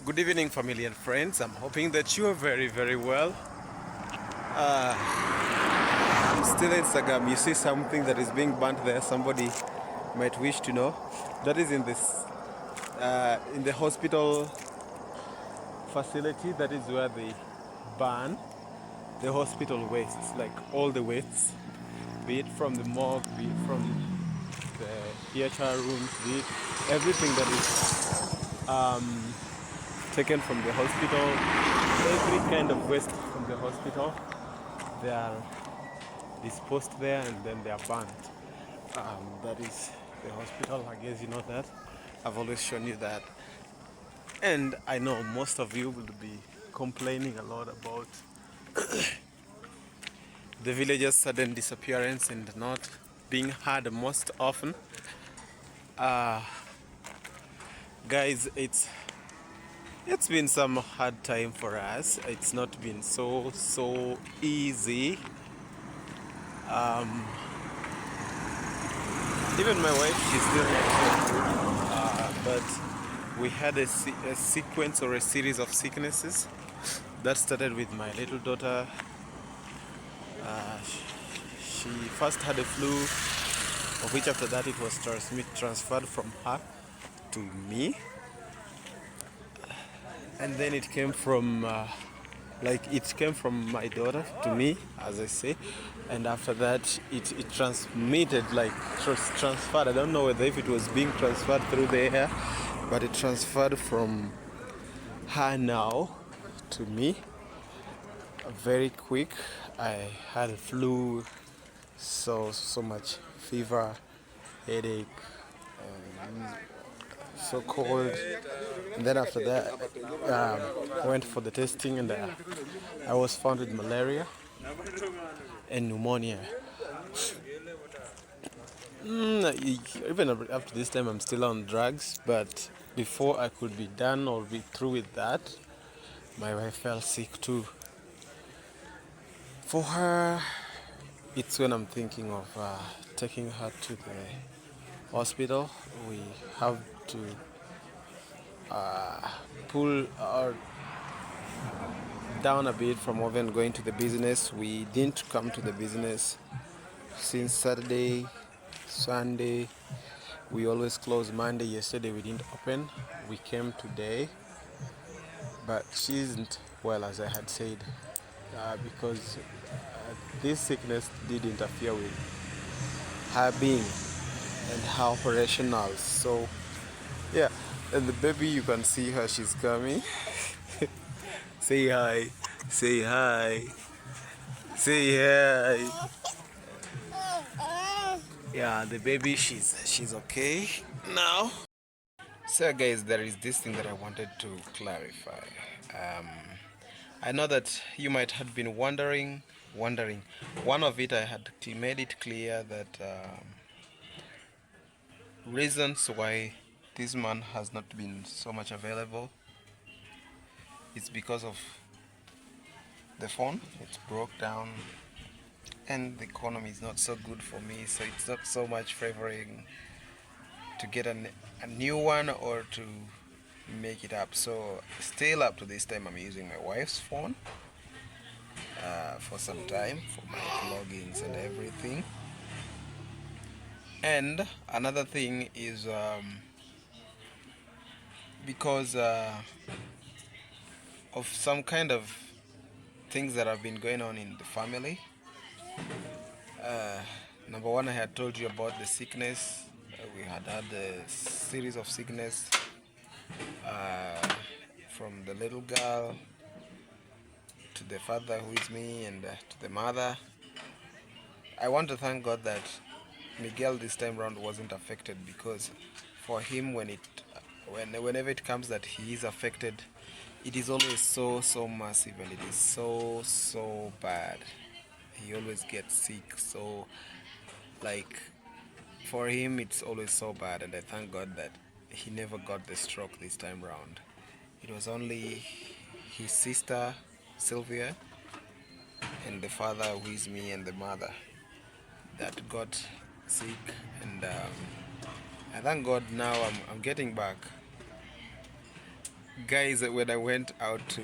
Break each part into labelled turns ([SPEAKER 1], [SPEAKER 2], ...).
[SPEAKER 1] Good evening, family and friends. I'm hoping that you are very, very well. I'm still on Instagram. You see something that is being burnt there. Somebody might wish to know. That is in the hospital facility. That is where they burn the hospital wastes, like all the wastes, be it from the morgue, be it from the theater rooms, be it everything that is taken from the hospital, every kind of waste from the hospital, they are disposed there and then they are burnt. That is the hospital. I guess you know that. I've always shown you that. And I know most of you will be complaining a lot about the villagers' sudden disappearance and not being heard most often. Guys, it's been some hard time for us. It's not been so easy. Even my wife, she's still not here. But we had a sequence or a series of sicknesses that started with my little daughter. She first had a flu, of which after that it was transferred from her to me, and then it came from it came from my daughter to me, as I say, and after that it transmitted, transferred. I don't know whether if it was being transferred through the air, but it transferred from her now to me very quick. I had a flu, so much fever, headache, so cold. And then after that, went for the testing, and I was found with malaria and pneumonia. Even up to this time, I'm still on drugs, but before I could be done or be through with that, my wife fell sick too. For her, it's when I'm thinking of taking her to the hospital. We have to pull our down a bit from even going to the business. We didn't come to the business since Saturday, Sunday. We always close Monday. Yesterday we didn't open. We came today, but she isn't well, as I had said, because this sickness did interfere with her being and her operationals. So yeah, and the baby, you can see her. She's coming. Say hi. Say hi. Say hi. Yeah, the baby, she's okay now. So guys, there is this thing that I wanted to clarify. Um, I know that you might have been wondering. One of it, I had made it clear that reasons why this man has not been so much available, it's because of the phone. It's broke down, and the economy is not so good for me, so it's not so much favoring to get a new one or to make it up. So still up to this time, I'm using my wife's phone for some time for my vloggings and everything. And another thing is because of some kind of things that have been going on in the family. Number one, I had told you about the sickness. We had a series of sickness uh, from the little girl to the father, who is me, and to the mother. I want to thank God that Miguel this time round wasn't affected, because for him, whenever it comes that he is affected, it is always so massive, and it is so bad. He always gets sick, so like for him it's always so bad, and I thank God that he never got the stroke this time round. It was only his sister Sylvia and the father, who is me, and the mother that got sick, and I thank God now I'm getting back. Guys, when I went out to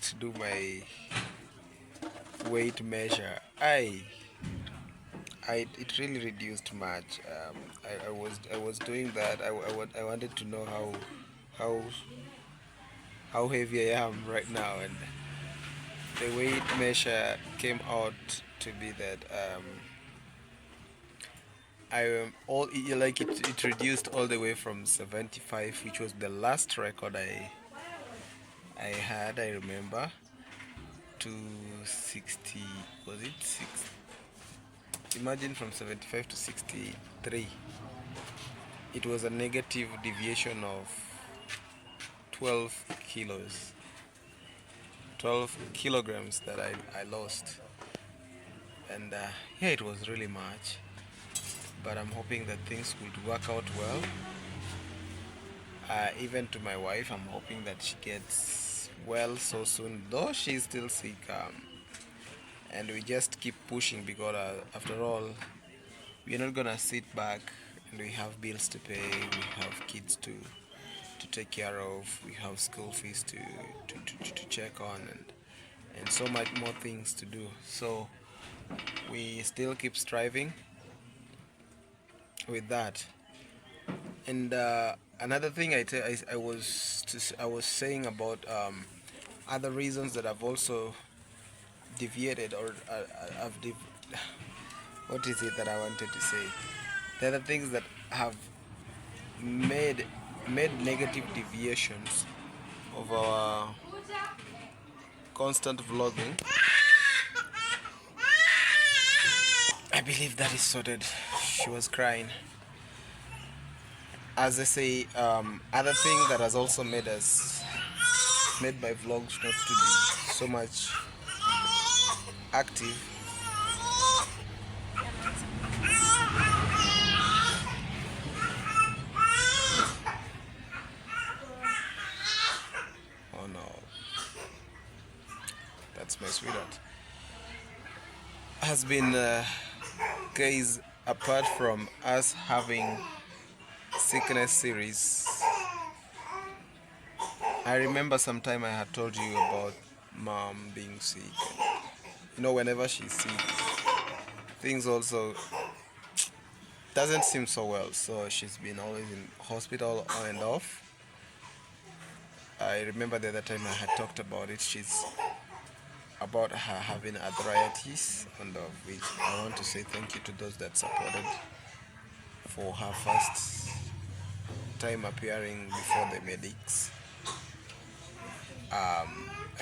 [SPEAKER 1] to do my weight measure, I it really reduced much. I was doing that. I wanted to know how how heavy I am right now, and the weight measure came out to be that I all like it reduced all the way from 75, which was the last record I had, I remember, to 60. Was it 6? Imagine, from 75 to 63. It was a negative deviation of 12 kilos, 12 kilograms that I lost. And yeah, it was really much. But I'm hoping that things would work out well. Even to my wife, I'm hoping that she gets well so soon, though she's still sick. And we just keep pushing because, after all, we're not gonna sit back, and we have bills to pay, we have kids to take care of, we have school fees to check on, and so much more things to do. So we still keep striving with that. And another thing I was saying about other reasons that I've also deviated, or what is it that I wanted to say? The other things that have made negative deviations of our constant vlogging. I believe that is sorted. She was crying. As I say, other thing that has also made my vlogs not to be so much active. Oh no, that's my sweetheart. Has been, guys, apart from us having sickness series, I remember sometime I had told you about mom being sick. Whenever she's sick, things also doesn't seem so well. So she's been always in hospital on and off. I remember the other time I had talked about it. She's about her having arthritis, and of which I want to say thank you to those that supported for her first time appearing before the medics.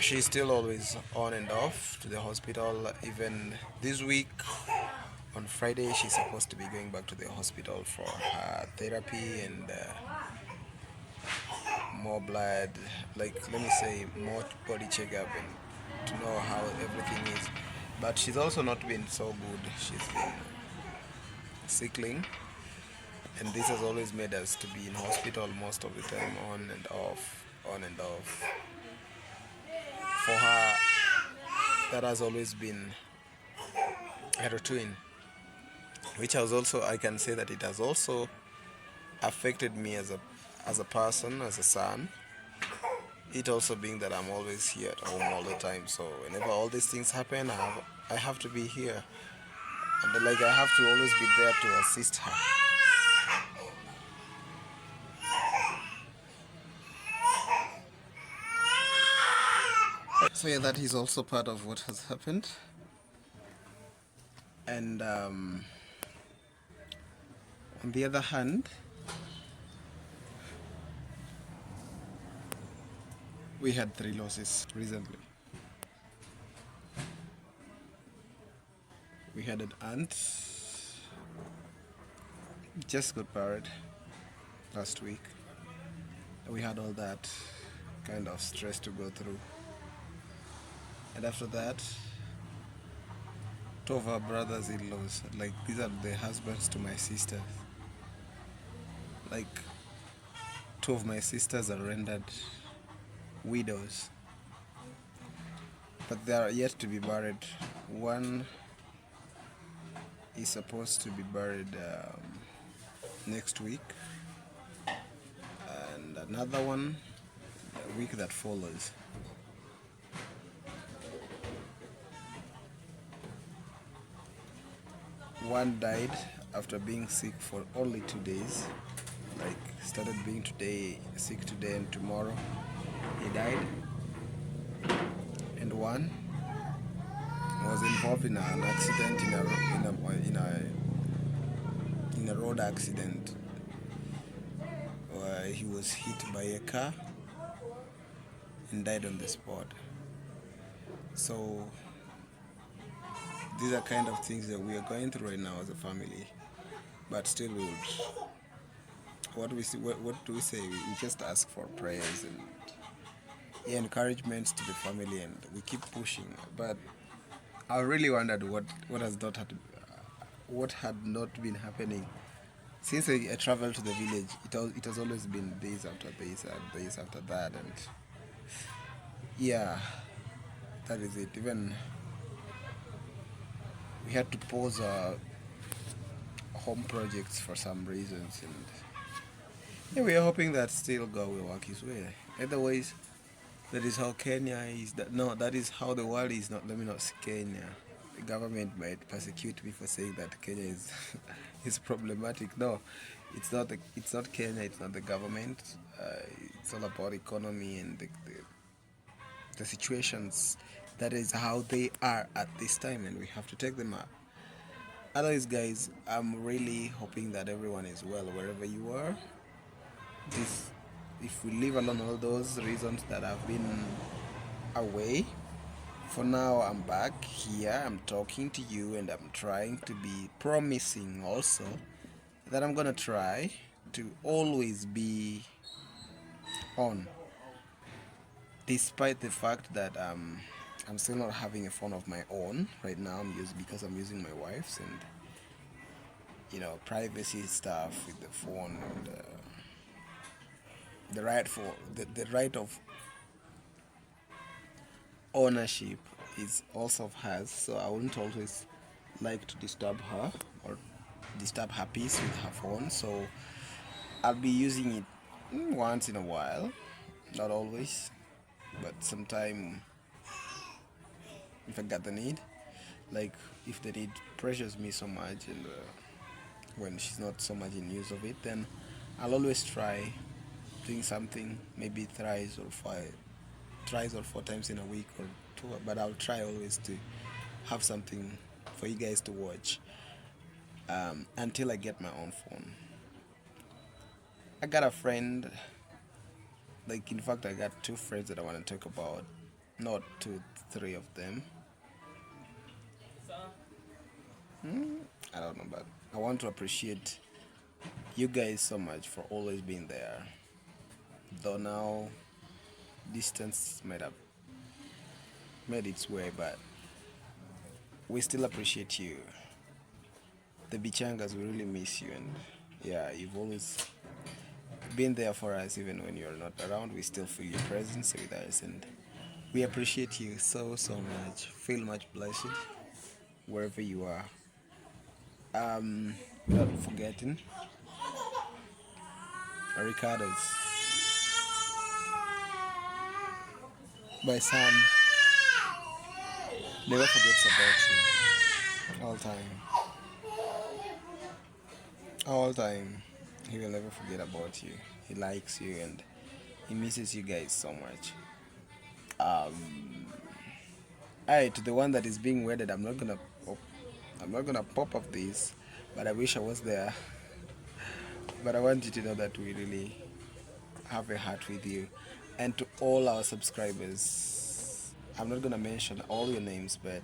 [SPEAKER 1] She's still always on and off to the hospital. Even this week, on Friday, she's supposed to be going back to the hospital for her therapy and more blood, like, let me say, more body checkup, and to know how everything is. But she's also not been so good. She's been sickling, and this has always made us to be in hospital most of the time, on and off, on and off. For her, that has always been a routine, which has also, I can say that it has also affected me as a person, as a son. It also being that I'm always here at home all the time, so whenever all these things happen, I have to be here, and like I have to always be there to assist her. So yeah, that is also part of what has happened. And on the other hand, we had 3 losses recently. We had an aunt, just got married last week. We had all that kind of stress to go through. And after that, 2 of our brothers-in-laws, like, these are the husbands to my sisters. Like, 2 of my sisters are rendered widows, but they are yet to be buried. One is supposed to be buried next week, and another one week that follows. One died after being sick for only 2 days. Like started being sick today, and tomorrow he died. And one was involved in an accident in a road accident where he was hit by a car and died on the spot. So these are kind of things that we are going through right now as a family, but still what do we say? We just ask for prayers and encouragement to the family, and we keep pushing. But I really wondered what had not been happening since I traveled to the village. It has always been days after days and days after that, and yeah, that is it. Even we had to pause our home projects for some reasons, and yeah, we are hoping that still God will work His way. Otherwise, that is how Kenya is. That is how the world is. Not, let me not say Kenya. The government might persecute me for saying that Kenya is is problematic. No, it's not Kenya. It's not the government. It's all about economy and the situations. That is how they are at this time, and we have to take them up. Otherwise, guys, I'm really hoping that everyone is well wherever you are. If we leave alone all those reasons that I've been away, for now I'm back here, I'm talking to you, and I'm trying to be promising also that I'm gonna try to always be on, despite the fact that I'm still not having a phone of my own right now. Because I'm using my wife's, and privacy stuff with the phone, and the right of ownership is also of hers. So I wouldn't always like to disturb her or disturb her peace with her phone. So I'll be using it once in a while, not always, but sometime if I got the need. Like if the need pressures me so much, and when she's not so much in use of it, then I'll always try doing something, maybe thrice or four times in a week or two, but I'll try always to have something for you guys to watch until I get my own phone. I got a friend, like in fact I got two friends that I want to talk about, not 2-3 of them. I don't know, but I want to appreciate you guys so much for always being there. Though now distance might have made its way, but we still appreciate you. The Bichangas, we really miss you, and yeah, you've always been there for us. Even when you're not around, we still feel your presence with us, and we appreciate you so much. Feel much blessed wherever you are. Without forgetting Ricardo's, my son never forgets about you. All time he will never forget about you. He likes you, and he misses you guys so much. To the one that is being wedded, I'm not gonna pop up this, but I wish I was there. But I want you to know that we really have a heart with you. And to all our subscribers, I'm not gonna mention all your names, but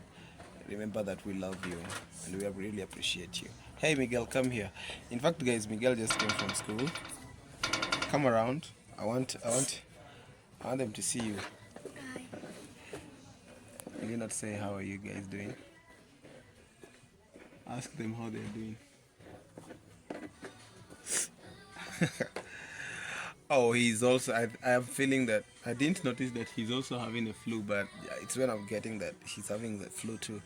[SPEAKER 1] remember that we love you and we really appreciate you. Hey Miguel, come here. In fact, guys, Miguel just came from school. Come around. I want them to see you.
[SPEAKER 2] Hi.
[SPEAKER 1] Will you not say how are you guys doing? Ask them how they're doing. Oh, he's also. I am feeling that. I didn't notice that he's also having a flu, but yeah, it's when I'm getting that he's having the flu too.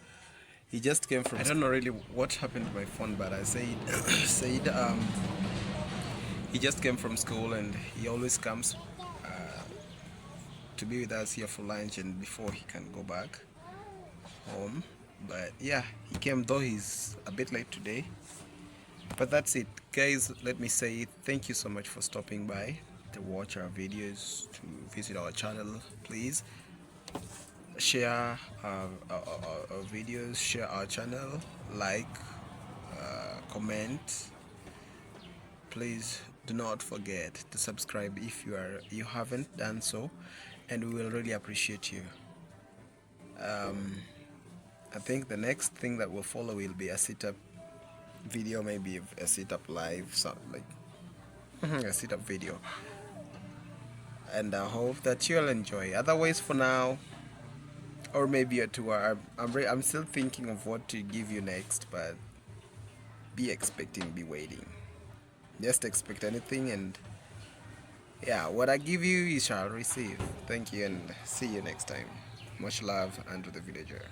[SPEAKER 1] He just came from. I don't know really what happened to my phone, but I said, he just came from school, and he always comes to be with us here for lunch and before he can go back home. But yeah, he came, though he's a bit late today. But that's it, guys. Let me say thank you so much for stopping by to watch our videos, to visit our channel. Please share our videos, share our channel, like, comment. Please do not forget to subscribe if you haven't done so, and we will really appreciate you. I think the next thing that will follow will be a sit-up video, maybe a sit-up live, something like a sit-up video, and I hope that you'll enjoy. Otherwise, for now, or maybe a tour, I'm still thinking of what to give you next, but be expecting, be waiting. Just expect anything, and yeah, what I give you, you shall receive. Thank you, and see you next time. Much love, Andrew the Villager.